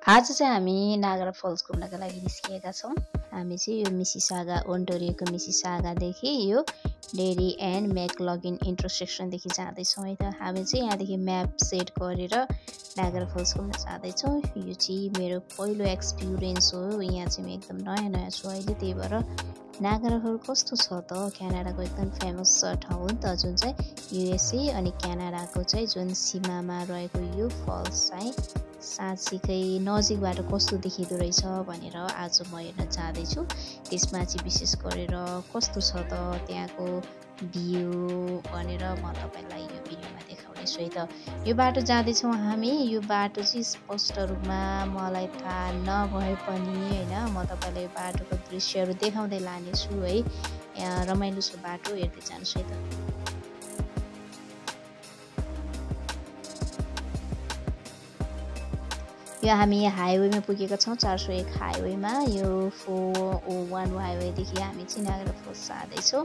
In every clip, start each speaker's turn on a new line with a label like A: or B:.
A: आज चाहिँ हामी नागरा फल्स घुम्नका लागि निस्किएका छौँ। हामी चाहिँ यो मिसिसागा ओन्टारियोको मिसिसागादेखि यो डेरी एन्ड मैक्लगिन इन्टरसेक्सनदेखि जाँदैछौँ है त। हामी चाहिँ यहाँदेखि म्याप सेट गरेर नागरा फल्स घुम्न जाँदैछौँ। यो चाहिँ मेरो पहिलो एक्सपिरियन्स हो। यहाँ चाहिँ म एकदम नयाँ छु अहिले, त्यही भएर नागरा फल कस्तो छ त, क्यानाडाको एकदम फेमस ठाउँ हो नि त, जुन चाहिँ युएसए अनि क्यानाडाको चाहिँ जुन सीमामा रहेको यो फल्स चाहिँ साँच्चीकै नजिकबाट कस्तो देखिँदो रहेछ भनेर आज म हेर्न जाँदैछु। त्यसमा चाहिँ विशेष गरेर कस्तो छ त त्यहाँको भ्यू भनेर म तपाईँलाई यो भिडियोमा देखाउनेछु है त। यो बाटो जाँदैछौँ हामी। यो बाटो चाहिँ स्पष्ट रूपमा मलाई थाहा नभए पनि होइन, म तपाईँलाई यो बाटोको दृश्यहरू देखाउँदै लानेछु है। रमाइलो छ बाटो, हेर्दै जानुहोस् है त। यो हामी हाइवेमा पुगेका छौँ, 401 हाइवेमा। यो 401 हाइवेदेखि हामी चाहिँ नागरा फल्स जाँदैछौँ।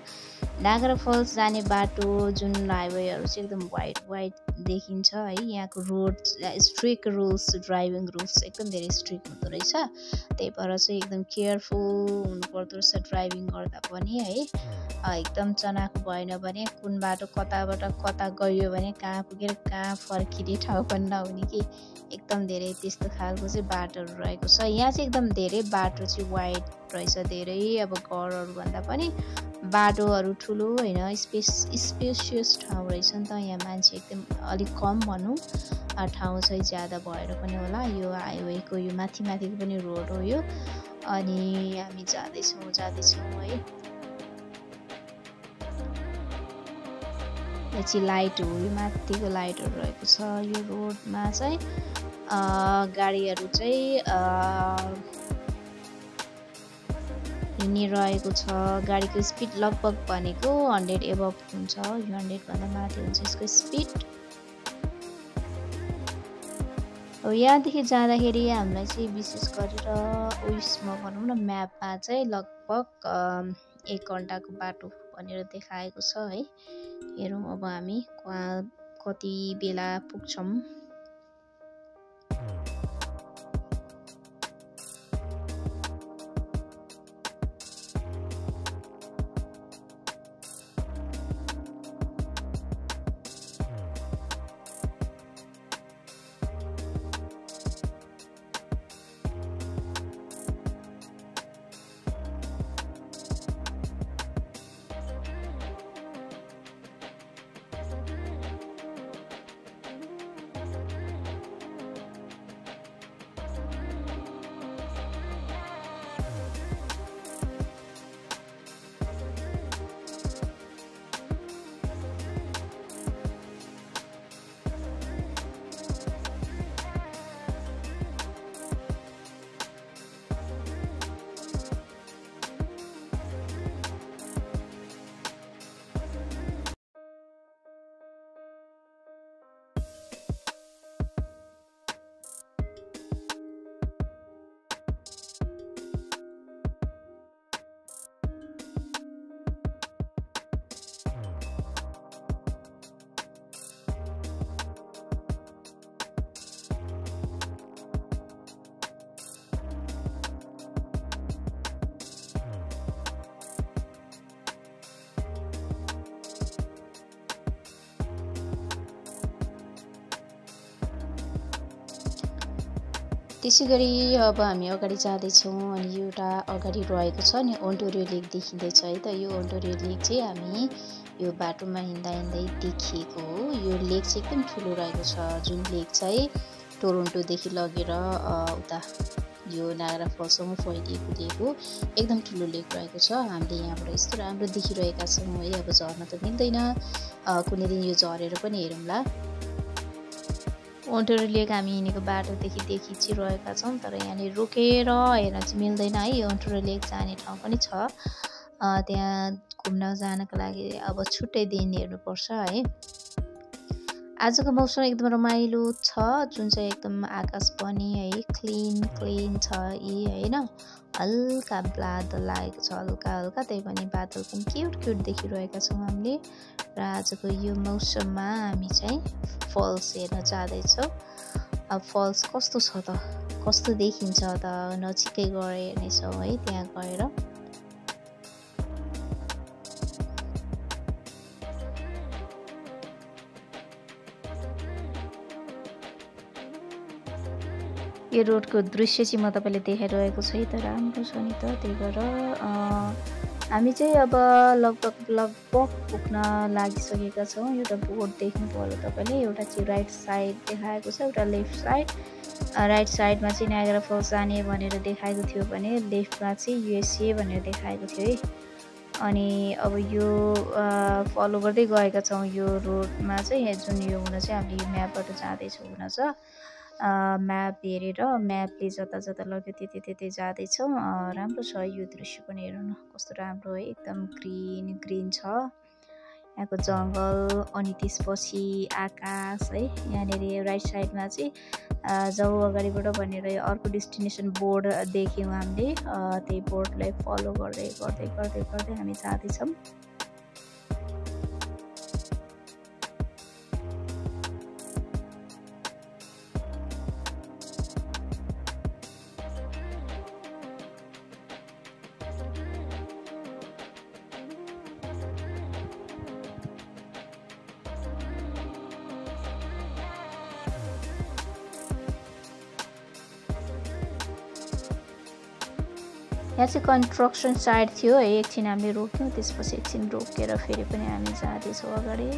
A: नागरा फल्स जाने बाटो जुन हाइवेहरू चाहिँ एकदम वाइड देखिन्छ है। यहाँको road strict rules, driving rules एकदम धेरै स्ट्रिक्ट हुँदो रहेछ। त्यही भएर चाहिँ एकदम केयरफुल हुनुपर्दो रहेछ ड्राइभिङ गर्दा पनि है। एकदम चनाखो भएन भने कुन बाटो कताबाट कता गयो भने कहाँ पुगेर कहाँ फर्किने ठाउँ पनि नहुने कि एकदम धेरै त्यस्तो खालको चाहिँ बाटोहरू रहेको छ। यहाँ चाहिँ एकदम धेरै बाटो चाहिँ वाइड रहेछ, धेरै अब घरहरूभन्दा पनि बाटोहरू ठुलो होइन, स्पेसियस ठाउँ रहेछ नि त। यहाँ मान्छे एकदम अलिक कम भनौँ, ठाउँ चाहिँ ज्यादा भएर पनि होला। यो हाइवेको यो माथिको पनि रोड हो यो। अनि हामी जाँदैछौँ है। यो चाहिँ लाइट हो, यो माथिको लाइटहरू रहेको छ। यो रोडमा चाहिँ गाडीहरू चाहिँ हिँडिरहेको छ। गाडीको स्पिड लगभग भनेको 100 एबभ हुन्छ, यो 100भन्दा माथि हुन्छ यसको स्पिड। यहाँदेखि जाँदाखेरि हामीलाई चाहिँ विशेष गरेर उयसमा भनौँ न, म्यापमा चाहिँ लगभग 1 घन्टाको बाटो भनेर देखाएको छ है। हेरौँ अब हामी कति बेला पुग्छौँ। त्यसै गरी अब हामी अगाडि जाँदैछौँ। अनि एउटा अगाडि रहेको छ नि ओन्टारियो लेक देखिँदैछ है त। यो ओन्टारियो लेक चाहिँ हामी यो बाटोमा हिँड्दा देखिएको हो। यो लेक चाहिँ एकदम ठुलो रहेको छ, जुन लेक चाहिँ टोरोन्टोदेखि लगेर उता यो नागरा फल्ससम्म फैलिएको लेक हो। एकदम ठुलो लेक रहेको छ। हामीले यहाँबाट यस्तो राम्रो देखिरहेका छौँ है। अब झर्न त मिल्दैन, कुनै दिन यो झरेर पनि हेरौँला। ओन्टारियो लेक हामी हिँडेको बाटोदेखि देखिरहेका छौँ, तर यहाँनिर रोकेर हेर्न चाहिँ मिल्दैन है। यो ओन्टारियो लेक जाने ठाउँ पनि छ, त्यहाँ घुम्न जानको लागि अब छुट्टै दिन हेर्नुपर्छ है। आजको मौसम एकदम रमाइलो छ, जुन चाहिँ एकदम आकाश पनि है क्लिन छ यी होइन। हल्का बादल लागेको छ, हल्का त्यही पनि बादल पनि क्युट देखिरहेका छौँ हामीले। र आजको यो मौसममा हामी चाहिँ फल्स हेर्न जाँदैछौँ। अब फल्स कस्तो छ त, कस्तो देखिन्छ त नजिकै गएर हेर्नेछौँ है त्यहाँ गएर। यो रोडको दृश्य चाहिँ म तपाईलाई देखाइरहेको छु है, त राम्रो छ नि त। त्यही भएर हामी चाहिँ अब लगभग पुग्न लागिसकेका छौँ। एउटा बोर्ड देख्नुभयो होला तपाईँले, एउटा चाहिँ राइट साइड देखाएको छ, एउटा लेफ्ट साइड। राइट साइडमा चाहिँ नायगरा फल्स जाने भनेर देखाएको थियो भने लेफ्टमा चाहिँ युएसए भनेर देखाएको थियो है। अनि अब यो फलो गर्दै गएका छौँ यो रोडमा चाहिँ, जुन यो हुन चाहिँ हामीले यो म्यापबाट जाँदैछौँ हुन छ। म्याप हेरेर म्यापले जता जता लग्यो त्यतै जाँदैछौँ। राम्रो छ यो दृश्य पनि, हेर्नु न कस्तो राम्रो है, एकदम ग्रिन छ यहाँको जङ्गल। अनि त्यसपछि आकाश है। यहाँनिर राइट साइडमा चाहिँ जाऊ अगाडिबाट भनेर अर्को डेस्टिनेसन बोर्ड देख्यौँ हामीले। त्यही बोर्डलाई फलो गर्दै हामी जाँदैछौँ। यहाँ चाहिँ कन्स्ट्रक्सन साइट थियो है। एकछिन हामीले रोक्यौँ, त्यसपछि एकछिन रोकेर फेरि पनि हामी जाँदैछौँ अगाडि।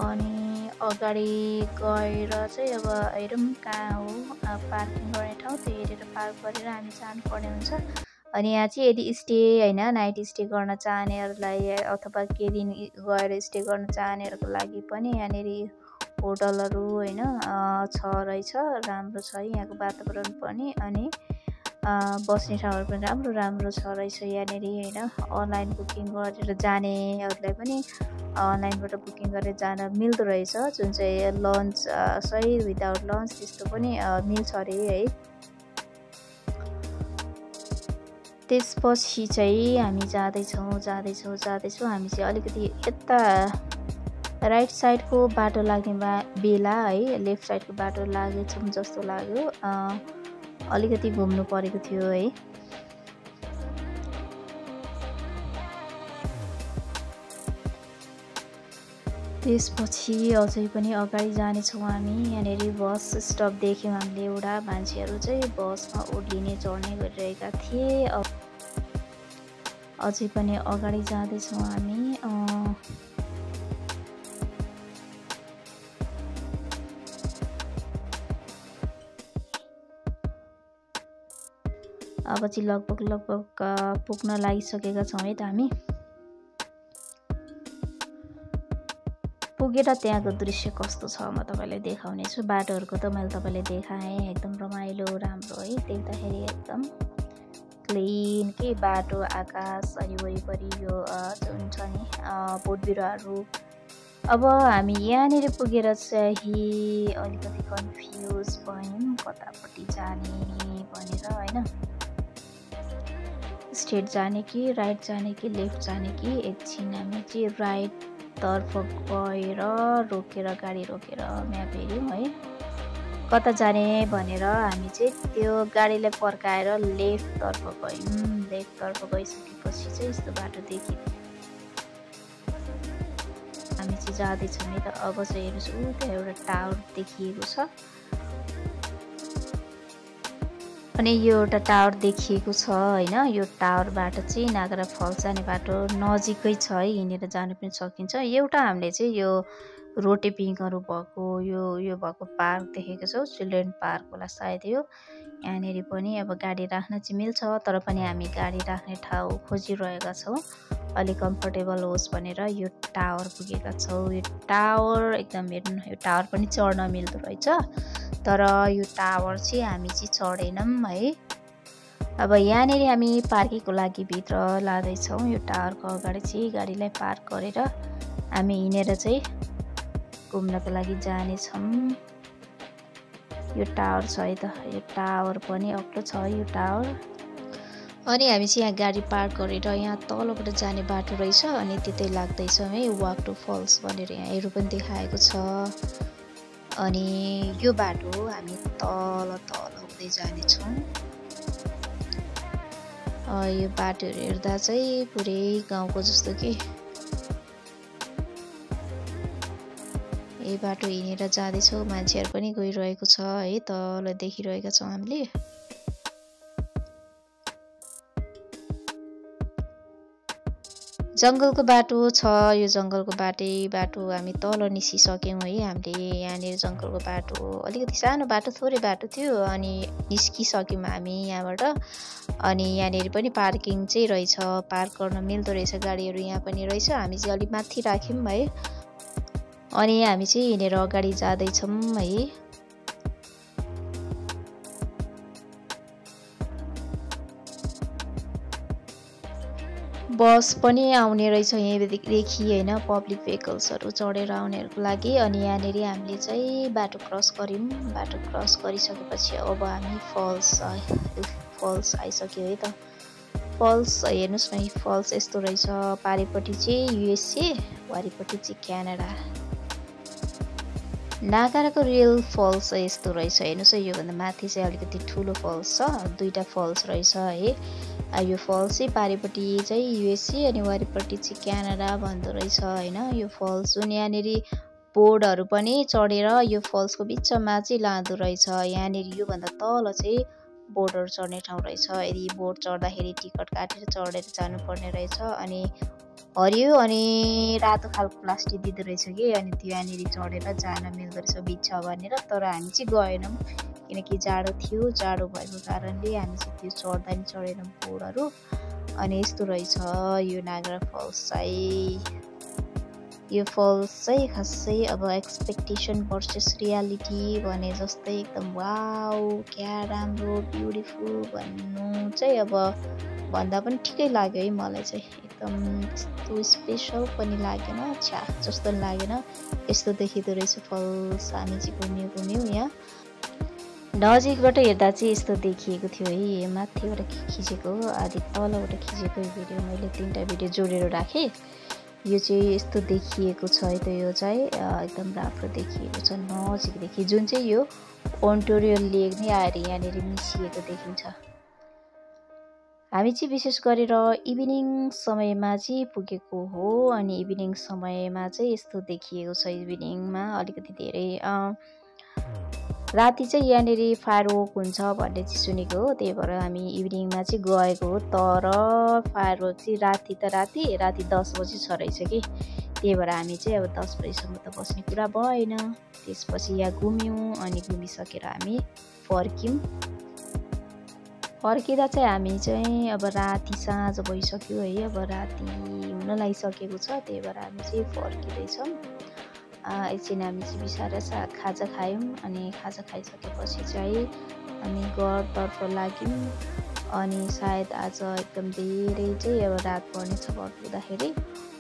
A: अनि अगाडि गएर चाहिँ अब हेरौँ कहाँ हो पार्किङ गर्ने ठाउँ, त्यो हेरेर पार्क गरेर हामी जानुपर्ने हुन्छ। अनि यहाँ चाहिँ यदि स्टे होइन नाइट स्टे गर्न चाहनेहरूलाई अथवा केही दिन गएर स्टे गर्न चाहनेहरूको लागि पनि यहाँनिर होटलहरू होइन छ रहेछ। राम्रो छ यहाँको वातावरण पनि, अनि बस्ने ठाउँहरू पनि राम्रो छ रहेछ यहाँनिर होइन। अनलाइन बुकिङ गरेर जानेहरूलाई पनि अनलाइनबाट बुकिङ गरेर जान मिल्दो रहेछ, जुन चाहिँ लन्च सही विदाउट लन्च त्यस्तो पनि मिल्छ अरे है। त्यसपछि चाहिँ हामी जाँदैछौँ। हामी चाहिँ अलिकति यता राइट साइडको बाटो लाग्ने बेला है, लेफ्ट साइडको बाटो लागेछौँ जस्तो लाग्यो। अलिकति घुम्नु परेको थियो है। त्यसपछि अझै पनि अगाडि जानेछौँ हामी। यहाँनिर बस स्टप देख्यौँ हामीले, एउटा मान्छेहरू चाहिँ बसमा ओर्लिने चढ्ने गरिरहेका थिए। अझै पनि अगाडि जाँदैछौँ हामी। अब चाहिँ लगभग पुग्न लागिसकेका छौँ है त हामी। पुगेर त्यहाँको दृश्य कस्तो छ म तपाईँलाई देखाउने छु। बाटोहरूको त मैले तपाईँलाई देखाएँ, एकदम रमाइलो राम्रो है, देख्दाखेरि एकदम क्लिन के बाटो, आकाश अनि वरिपरि यो जुन छ नि बोट बिरुवाहरू। अब हामी यहाँनिर पुगेर चाहिँ अलिकति कन्फ्युज भयौँ कतापट्टि जाने भनेर होइन। स्ट्रेट जाने कि राइट जाने कि लेफ्ट जाने कि। एकछिन हामी चाहिँ राइट तर्फ गएर रोकेर गाडी रोकेर म्याप हेऱ्यौँ है कता जाने भनेर। हामी चाहिँ त्यो गाडीलाई पर्काएर लेफ्ट तर्फ गयौँ। लेफ्ट तर्फ गइसकेपछि चाहिँ यस्तो बाटो देखियो। हामी चाहिँ जाँदैछौँ है त। अब चाहिँ हेर्नुहोस् त्यहाँ एउटा टावर देखिएको छ। अनि यो एउटा टावर देखिएको छ होइन। यो टावरबाट चाहिँ नायगरा फल्स जाने बाटो नजिकै छ है, हिँडेर जानु पनि सकिन्छ। एउटा हामीले चाहिँ यो रोटेपिङहरू भएको यो भएको पार्क देखेको छौँ, चिल्ड्रेन पार्क होला सायद यो। यहाँनिर पनि अब गाडी राख्न चाहिँ मिल्छ, तर पनि हामी गाडी राख्ने ठाउँ खोजिरहेका छौँ अलिक कम्फर्टेबल होस् भनेर। यो टावर पुगेका छौँ। यो टावर एकदम हेर्नु, यो टावर पनि चढ्न मिल्दो रहेछ, तर यो टावर चाहिँ हामी चाहिँ चढेनौँ है। अब यहाँनिर हामी पार्किङको लागि भित्र लाँदैछौँ। यो टावरको अगाडि चाहिँ गाडीलाई पार्क गरेर हामी हिँडेर चाहिँ घुम्नको लागि जानेछौँ। यो टावर छ है त, यो टावर पनि अग्लो छ यो टावर। अनि हामी चाहिँ यहाँ गाडी पार्क गरेर यहाँ तलबाट जाने बाटो रहेछ, अनि त्यतै लाग्दैछौँ है। वाक टु फल्स भनेर यहाँहरू पनि देखाएको छ। अनि यो बाटो हामी तल पुग्दै जानेछौँ। यो बाटोहरू हेर्दा चाहिँ पुरै गाउँको जस्तो के। यही बाटो हिँडेर जाँदैछौँ, मान्छेहरू पनि गइरहेको छ है, तल देखिरहेका छौँ हामीले। जङ्गलको बाटो छ, यो जङ्गलको बाटो हामी तल निस्किसक्यौँ है। हामीले यहाँनिर जङ्गलको बाटो अलिकति सानो बाटो, थोरै बाटो थियो, अनि निस्किसक्यौँ हामी यहाँबाट। अनि यहाँनिर पनि पार्किङ चाहिँ रहेछ, पार्क गर्न मिल्दो रहेछ, गाडीहरू यहाँ पनि रहेछ। हामी चाहिँ अलिक माथि राख्यौँ है, अनि हामी चाहिँ हिँडेर अगाडि जाँदैछौँ है। बस पनि आउने रहेछ यहाँदेखि होइन, पब्लिक भेहिकल्सहरू चढेर आउनेहरूको लागि। अनि यहाँनिर हामीले चाहिँ बाटो क्रस गऱ्यौँ। बाटो क्रस गरिसकेपछि अब हामी फल्स आइसक्यो है त। फल्स हेर्नुहोस् न, फल्स यस्तो रहेछ, पारिपट्टि चाहिँ युएसए, वारिपट्टि चाहिँ क्यानाडा। नागाराको रियल फल्स यस्तो रहेछ, हेर्नुहोस् है। योभन्दा माथि चाहिँ अलिकति ठुलो फल्स छ, दुईवटा फल्स रहेछ है। यो फल्स चाहिँ पारिपट्टि चाहिँ युएसए अनि वारिपट्टि चाहिँ क्यानाडा भन्दो रहेछ होइन। यो फल्स जुन यहाँनिर बोर्डहरू पनि चढेर यो फल्सको बिचमा चाहिँ लाँदो रहेछ। यहाँनिर योभन्दा तल चाहिँ बोर्डहरू चढ्ने ठाउँ रहेछ। यदि बोर्ड चढ्दाखेरि टिकट काटेर चढेर जानुपर्ने रहेछ। अनि हरियो अनि रातो खालको प्लास्टिक दिँदो रहेछ कि, अनि त्यो यहाँनिर चढेर जान मिल्दो रहेछ बिच भनेर। तर हामी चाहिँ गएनौँ किनकि जाडो थियो, जाडो भएको कारणले हामी चाहिँ त्यो चढ्दा नि चढेनौँ बोर्डहरू। अनि यस्तो रहेछ यो नागरा फल्स चाहिँ। यो फल्स चाहिँ खासै अब एक्सपेक्टेसन भर्सेस रियालिटी भने जस्तै एकदम वाउ क्या राम्रो ब्युटिफुल भन्नु चाहिँ अब भन्दा पनि ठिकै लाग्यो है मलाई चाहिँ। एकदम यस्तो स्पेसल पनि लागेन, छ्या जस्तो लागेन, यस्तो देखिँदो रहेछ फल्स। हामी चाहिँ घुम्यौँ यहाँ नजिकबाट हेर्दा चाहिँ यस्तो देखिएको थियो है। माथिबाट खिचेको आदि तलबाट खिचेको भिडियो मैले 3टा भिडियो जोडेर राखेँ। यो चाहिँ यस्तो देखिएको छ है त। यो चाहिँ एकदम राम्रो देखिएको छ नजिकदेखि, जुन चाहिँ यो ओन्टारियो लेक नै आएर यहाँनिर मिसिएको देखिन्छ। हामी चाहिँ विशेष गरेर इभिनिङ समयमा चाहिँ पुगेको हो, अनि इभिनिङ समयमा चाहिँ यस्तो देखिएको छ। इभिनिङमा अलिकति धेरै राति चाहिँ यहाँनिर फायरवर्क हुन्छ भन्ने चाहिँ सुनेको हो, त्यही भएर हामी इभिनिङमा चाहिँ गएको हो। तर फायरवर्क चाहिँ राति 10 बजी छ रहेछ कि, त्यही भएर हामी चाहिँ अब 10 बजीसम्म त बस्ने कुरा भएन। त्यसपछि यहाँ घुम्यौँ, अनि घुमिसकेर हामी फर्क्यौँ। फर्किँदा चाहिँ हामी चाहिँ अब राति साँझ भइसक्यो है, अब राति हुन लागिसकेको छ, त्यही भएर हामी चाहिँ फर्किँदैछौँ। एकछिन हामी चाहिँ बिसाएर खाजा खायौँ, अनि खाजा खाइसकेपछि चाहिँ हामी घरतर्फ लाग्यौँ। अनि सायद आज एकदम धेरै चाहिँ अब रात पर्नेछ घर पुग्दाखेरि।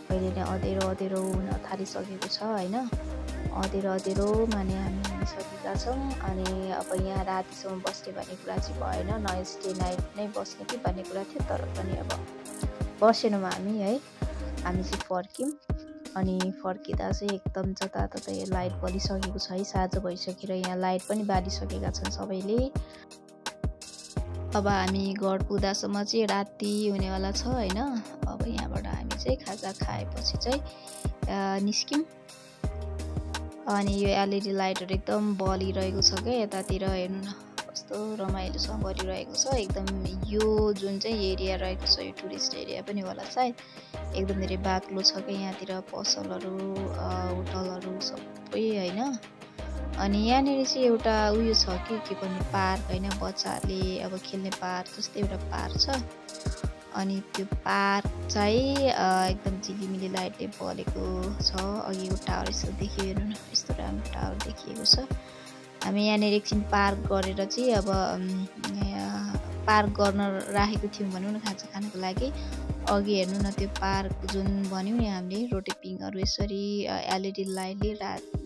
A: अहिले नै अँधेरो हुन थालिसकेको छ होइन, अँधेरो माने हामी हिँडिसकेका छौँ। अनि अब यहाँ रातिसम्म बस्ने भन्ने कुरा चाहिँ भएन, स्टे नाइट नै बस्ने कि भन्ने कुरा थियो, तर पनि अब बसेनौँ हामी है। हामी चाहिँ फर्क्यौँ, अनि फर्किँदा चाहिँ एकदम जताततै लाइट बलिसकेको छ है, साँझ भइसकेर यहाँ लाइट पनि बालिसकेका छन् सबैले। अब हामी घर पुग्दासम्म चाहिँ राति हुनेवाला छ होइन। अब यहाँबाट हामी चाहिँ खाजा खाएपछि चाहिँ निस्क्यौँ। अनि यो एलइडी लाइटहरू एकदम बलिरहेको छ क्या, यतातिर हेर्नु न कस्तो रमाइलोसँग बलिरहेको छ एकदम। यो जुन चाहिँ एरिया रहेको छ यो टुरिस्ट एरिया पनि होला सायद, एकदम धेरै बाक्लो छ क्या यहाँतिर, पसलहरू होटलहरू सबै होइन। अनि यहाँनिर चाहिँ एउटा उयो छ के भन्ने पार्क होइन, बच्चाहरूले अब खेल्ने पार्क जस्तै एउटा पार्क छ। अनि त्यो पार्क चाहिँ एकदम झिलिमिली लाइटले बलेको छ। अघिको टावर यस्तो देखियो, हेर्नु न यस्तो राम्रो टावर देखिएको छ। हामी यहाँनिर एकछिन पार्क गरेर चाहिँ अब पार्क गर्न राखेको थियौँ भनौँ न खाजा खानको लागि। अघि हेर्नु न त्यो पार्क जुन भन्यौँ नि हामीले, रोटेपिङहरू यसरी एलइडी लाइटले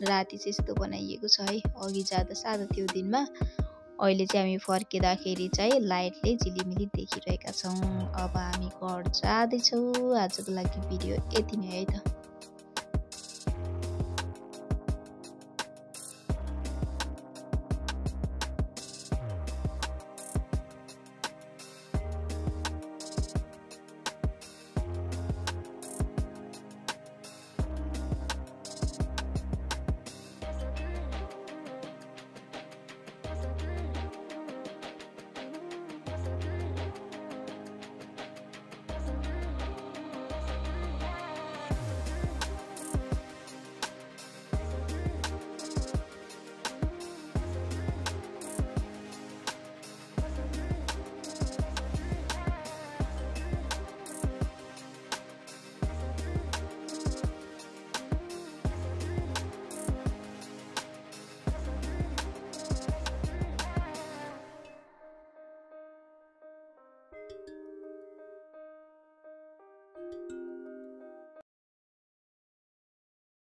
A: राति चाहिँ यस्तो बनाइएको छ है। अघि जाँदा सादा त्यो दिनमा, अहिले चाहिँ हामी फर्किँदाखेरि चाहिँ लाइटले झिलिमिली देखिरहेका छौँ। अब हामी घर जाँदैछौँ। आजको लागि भिडियो यति नै है त।